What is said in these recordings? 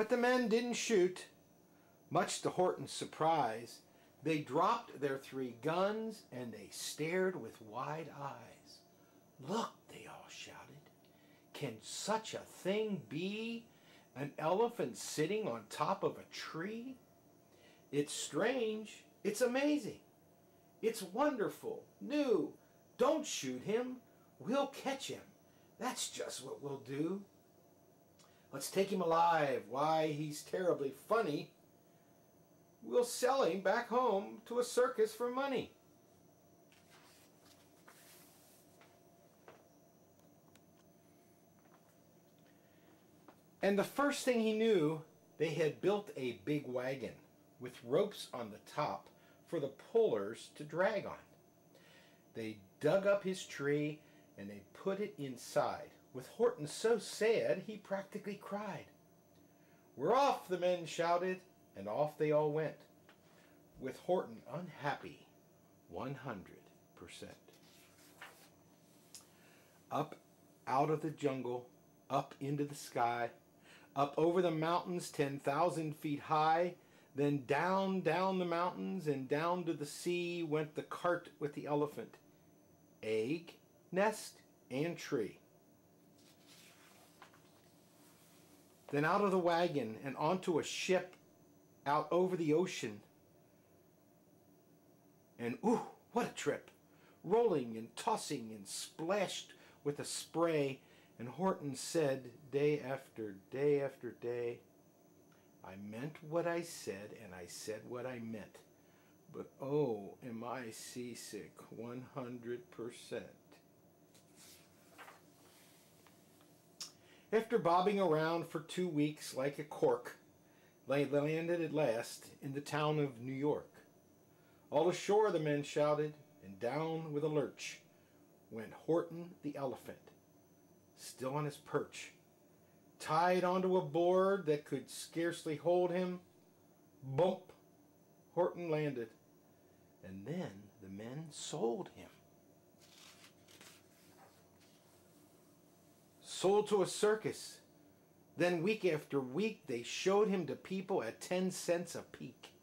But the men didn't shoot. Much to Horton's surprise, they dropped their 3 guns and they stared with wide eyes. "Look," they all shouted. "Can such a thing be? An elephant sitting on top of a tree? It's strange. It's amazing. It's wonderful. New. Don't shoot him. We'll catch him. That's just what we'll do. Let's take him alive. Why, he's terribly funny. We'll sell him back home to a circus for money." And the first thing he knew, they had built a big wagon with ropes on the top for the pullers to drag on. They dug up his tree and they put it inside, with Horton so sad he practically cried. "We're off," the men shouted, and off they all went, with Horton unhappy 100%. Up out of the jungle, up into the sky, up over the mountains 10,000 feet high, then down the mountains and down to the sea went the cart with the elephant. Egg, nest, and tree. Then out of the wagon and onto a ship out over the ocean. And ooh, what a trip! Rolling and tossing and splashed with the spray. And Horton said day after day after day, "I meant what I said and I said what I meant. But oh, am I seasick 100%. After bobbing around for 2 weeks like a cork, they landed at last in the town of New York. All ashore, the men shouted, and down with a lurch went Horton the elephant, still on his perch, tied onto a board that could scarcely hold him. Bump! Horton landed, and then the men sold him. Sold to a circus. Then week after week they showed him to people at 10 cents a peek.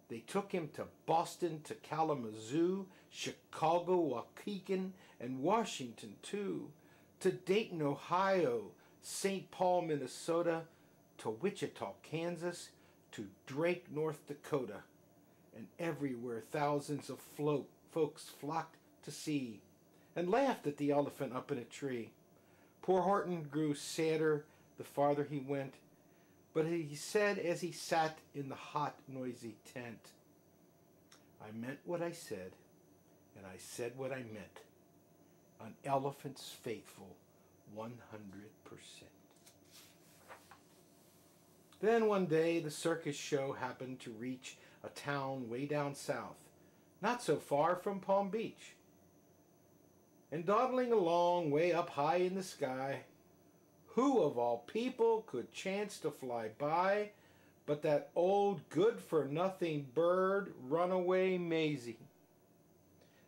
They took him to Boston, to Kalamazoo, Chicago, Waukegan, and Washington too, to Dayton, Ohio, St. Paul, Minnesota, to Wichita, Kansas, to Drake, North Dakota, and everywhere thousands of folks flocked to see and laughed at the elephant up in a tree. Poor Horton grew sadder the farther he went, but he said as he sat in the hot, noisy tent, "I meant what I said, and I said what I meant. An elephant's faithful 100%. Then one day the circus show happened to reach a town way down south, not so far from Palm Beach. And dawdling along way up high in the sky, who of all people could chance to fly by but that old good-for-nothing bird, Runaway Maisie?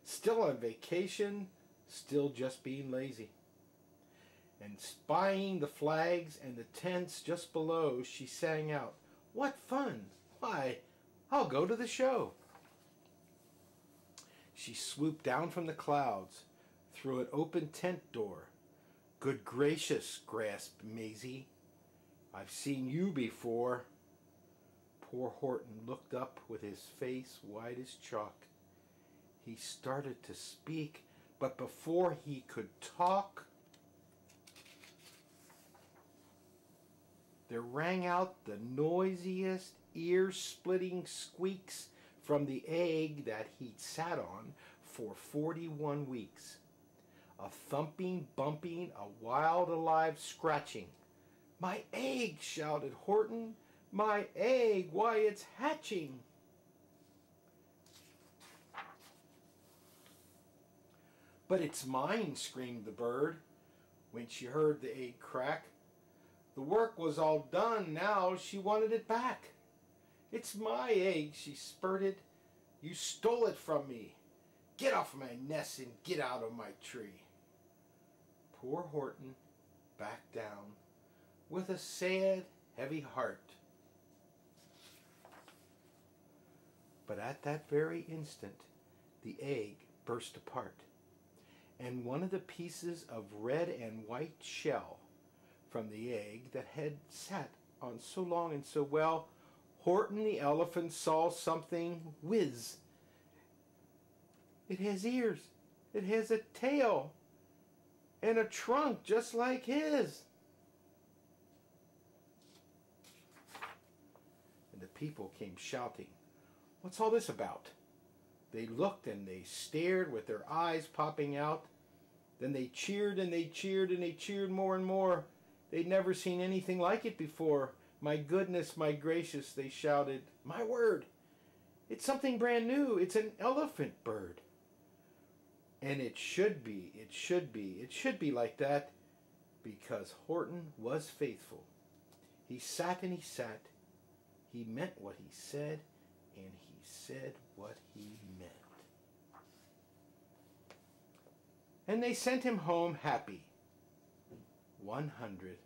Still on vacation, still just being lazy. And spying the flags and the tents just below, she sang out, "What fun! Why, I'll go to the show." She swooped down from the clouds through an open tent door. "Good gracious," gasped Maisie, "I've seen you before." Poor Horton looked up with his face white as chalk. He started to speak, but before he could talk, there rang out the noisiest, ear-splitting squeaks from the egg that he'd sat on for 41 weeks. A thumping, bumping, a wild, alive scratching. "My egg!" shouted Horton. "My egg! Why, it's hatching!" "But it's mine!" screamed the bird when she heard the egg crack. The work was all done, now she wanted it back. "It's my egg!" she spurted. "You stole it from me! Get off my nest and get out of my tree!" Poor Horton backed down with a sad heavy heart. But at that very instant, the egg burst apart, and one of the pieces of red and white shell from the egg that had sat on so long and so well, Horton the elephant saw something whiz. It has ears, it has a tail, and a trunk just like his. And the people came shouting, "What's all this about?" They looked and they stared with their eyes popping out. Then they cheered and they cheered and they cheered more and more. They'd never seen anything like it before. "My goodness, my gracious," they shouted. "My word, it's something brand new. It's an elephant bird." And it should be like that, because Horton was faithful. He sat and he sat. He meant what he said, and he said what he meant. And they sent him home happy, 100%.